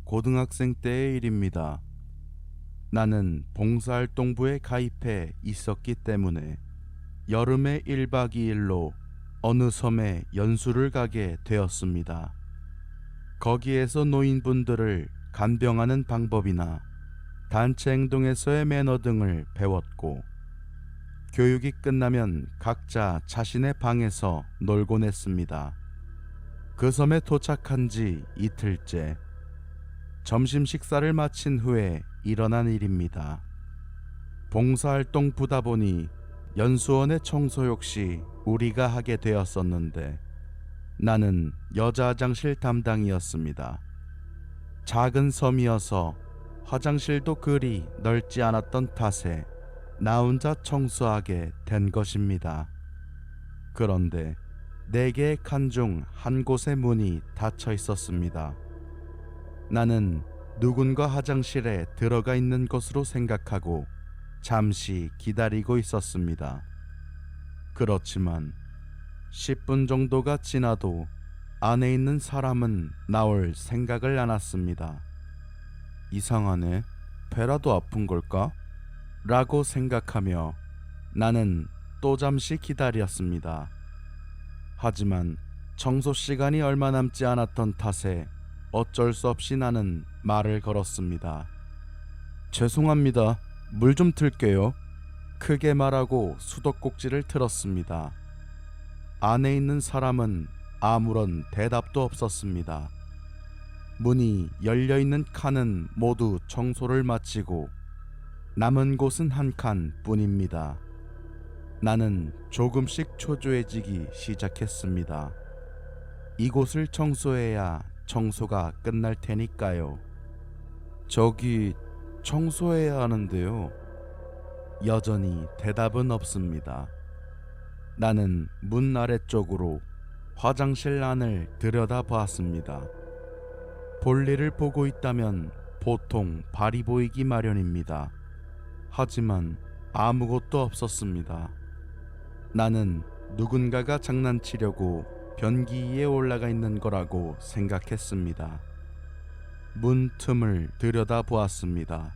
고등학생 때의 일입니다. 나는 봉사활동부에 가입해 있었기 때문에 여름에 1박 2일로 어느 섬에 연수를 가게 되었습니다. 거기에서 노인분들을 간병하는 방법이나 단체 행동에서의 매너 등을 배웠고, 교육이 끝나면 각자 자신의 방에서 놀곤 했습니다. 그 섬에 도착한 지 이틀째, 점심 식사를 마친 후에 일어난 일입니다. 봉사활동 부다 보니 연수원의 청소 역시 우리가 하게 되었었는데, 나는 여자 화장실 담당이었습니다. 작은 섬이어서 화장실도 그리 넓지 않았던 탓에 나 혼자 청소하게 된 것입니다. 그런데 4개의 칸 중 한 곳의 문이 닫혀 있었습니다. 나는 누군가 화장실에 들어가 있는 것으로 생각하고 잠시 기다리고 있었습니다. 그렇지만 10분 정도가 지나도 안에 있는 사람은 나올 생각을 안 했습니다. 이상하네, 배라도 아픈 걸까? 라고 생각하며 나는 또 잠시 기다렸습니다. 하지만 청소 시간이 얼마 남지 않았던 탓에 어쩔 수 없이 나는 말을 걸었습니다. 죄송합니다. 물 좀 틀게요. 크게 말하고 수도꼭지를 틀었습니다. 안에 있는 사람은 아무런 대답도 없었습니다. 문이 열려있는 칸은 모두 청소를 마치고 남은 곳은 한 칸 뿐입니다. 나는 조금씩 초조해지기 시작했습니다. 이곳을 청소해야 청소가 끝날 테니까요. 저기 청소해야 하는데요. 여전히 대답은 없습니다. 나는 문 아래쪽으로 화장실 안을 들여다보았습니다. 볼일을 보고 있다면 보통 발이 보이기 마련입니다. 하지만 아무것도 없었습니다. 나는 누군가가 장난치려고 변기 위에 올라가 있는 거라고 생각했습니다. 문 틈을 들여다보았습니다.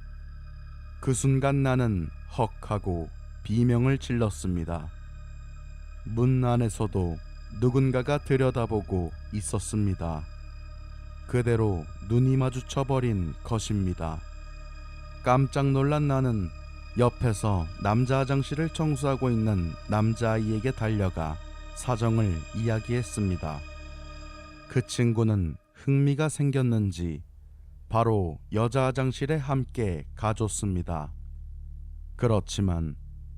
그 순간 나는 헉 하고 비명을 질렀습니다. 문 안에서도 누군가가 들여다보고 있었습니다. 그대로 눈이 마주쳐버린 것입니다. 깜짝 놀란 나는 옆에서 남자 화장실을 청소하고 있는 남자아이에게 달려가 사정을 이야기했습니다. 그 친구는 흥미가 생겼는지 바로 여자 화장실에 함께 가줬습니다. 그렇지만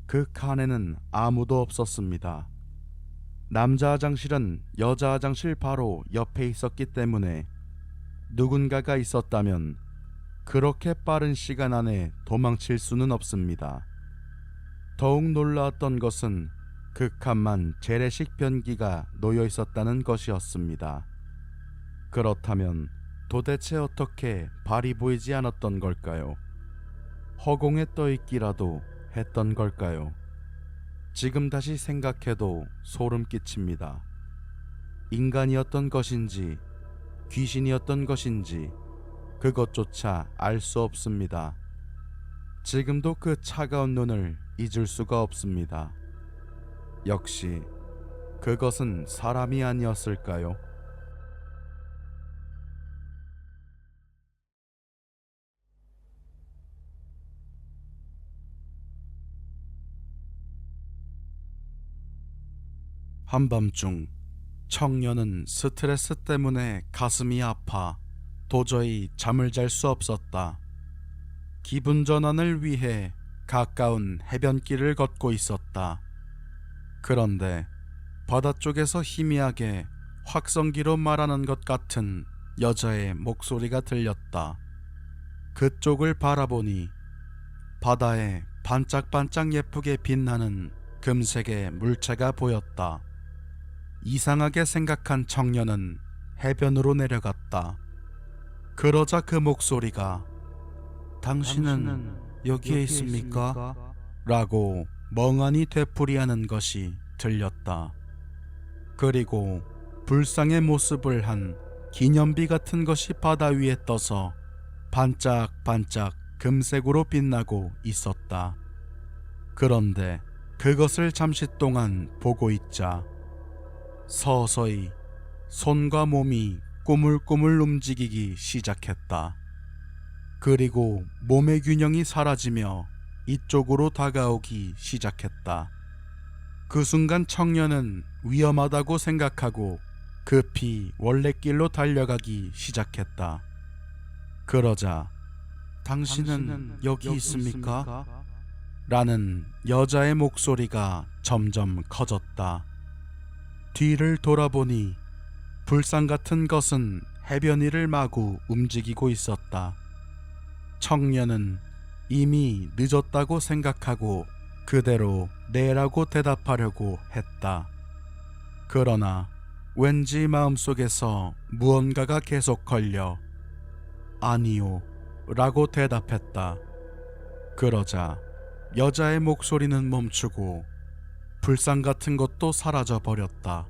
그 칸에는 아무도 없었습니다. 남자 화장실은 여자 화장실 바로 옆에 있었기 때문에 누군가가 있었다면 그렇게 빠른 시간 안에 도망칠 수는 없습니다. 더욱 놀라웠던 것은 그 칸만 재래식 변기가 놓여 있었다는 것이었습니다. 그렇다면 도대체 어떻게 발이 보이지 않았던 걸까요? 허공에 떠있기라도 했던 걸까요? 지금 다시 생각해도 소름 끼칩니다. 인간이었던 것인지 귀신이었던 것인지 그것조차 알 수 없습니다. 지금도 그 차가운 눈을 잊을 수가 없습니다. 역시 그것은 사람이 아니었을까요? 한밤중 청년은 스트레스 때문에 가슴이 아파 도저히 잠을 잘 수 없었다. 기분 전환을 위해 가까운 해변길을 걷고 있었다. 그런데 바다 쪽에서 희미하게 확성기로 말하는 것 같은 여자의 목소리가 들렸다. 그쪽을 바라보니 바다에 반짝반짝 예쁘게 빛나는 금색의 물체가 보였다. 이상하게 생각한 청년은 해변으로 내려갔다. 그러자 그 목소리가 당신은 여기에 있습니까? 라고 멍하니 되풀이하는 것이 들렸다. 그리고 불상의 모습을 한 기념비 같은 것이 바다 위에 떠서 반짝반짝 금색으로 빛나고 있었다. 그런데 그것을 잠시 동안 보고 있자 서서히 손과 몸이 꾸물꾸물 움직이기 시작했다. 그리고 몸의 균형이 사라지며 이쪽으로 다가오기 시작했다. 그 순간 청년은 위험하다고 생각하고 급히 원래 길로 달려가기 시작했다. 그러자 당신은 여기 있습니까? 라는 여자의 목소리가 점점 커졌다. 뒤를 돌아보니 불상 같은 것은 해변 위를 마구 움직이고 있었다. 청년은 이미 늦었다고 생각하고 그대로 네라고 대답하려고 했다. 그러나 왠지 마음속에서 무언가가 계속 걸려 아니요 라고 대답했다. 그러자 여자의 목소리는 멈추고 불상 같은 것도 사라져 버렸다.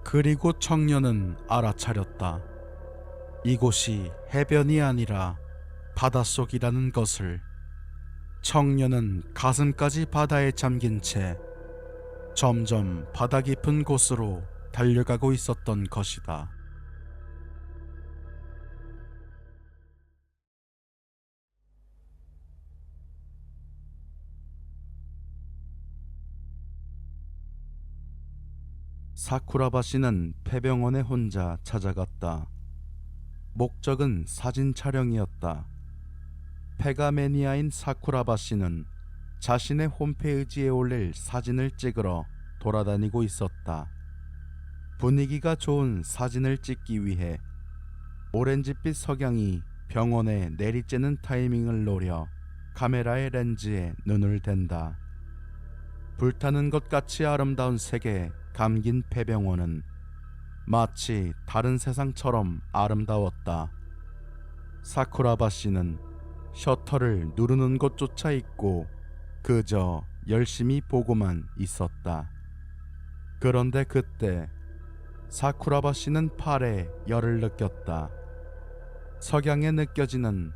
그리고 청년은 알아차렸다. 이곳이 해변이 아니라 바닷속이라는 것을. 청년은 가슴까지 바다에 잠긴 채 점점 바다 깊은 곳으로 달려가고 있었던 것이다. 사쿠라바 씨는 폐병원에 혼자 찾아갔다. 목적은 사진 촬영이었다. 폐가 매니아인 사쿠라바 씨는 자신의 홈페이지에 올릴 사진을 찍으러 돌아다니고 있었다. 분위기가 좋은 사진을 찍기 위해 오렌지빛 석양이 병원에 내리쬐는 타이밍을 노려 카메라의 렌즈에 눈을 댄다. 불타는 것 같이 아름다운 색에 감긴 폐병원은 마치 다른 세상처럼 아름다웠다. 사쿠라바 씨는 셔터를 누르는 것조차 잊고 그저 열심히 보고만 있었다. 그런데 그때 사쿠라바 씨는 팔에 열을 느꼈다. 석양에 느껴지는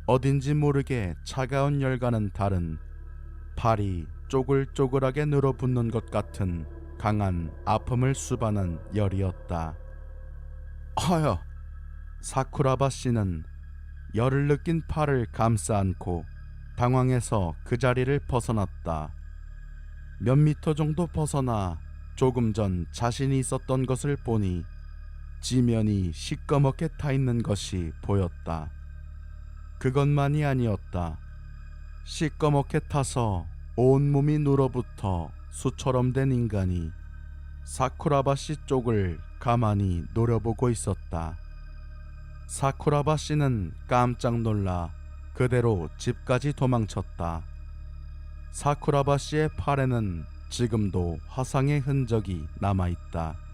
어딘지 모르게 차가운 열과는 다른 팔이 쪼글쪼글하게 늘어붙는 것 같은 강한 아픔을 수반한 열이었다. 아야! 사쿠라바 씨는 열을 느낀 팔을 감싸 안고 당황해서 그 자리를 벗어났다. 몇 미터 정도 벗어나 조금 전 자신이 있었던 것을 보니 지면이 시꺼멓게 타 있는 것이 보였다. 그것만이 아니었다. 시꺼멓게 타서 온몸이 눌어붙어 수처럼 된 인간이 사쿠라바 씨 쪽을 가만히 노려보고 있었다. 사쿠라바 씨는 깜짝 놀라 그대로 집까지 도망쳤다. 사쿠라바 씨의 팔에는 지금도 화상의 흔적이 남아있다.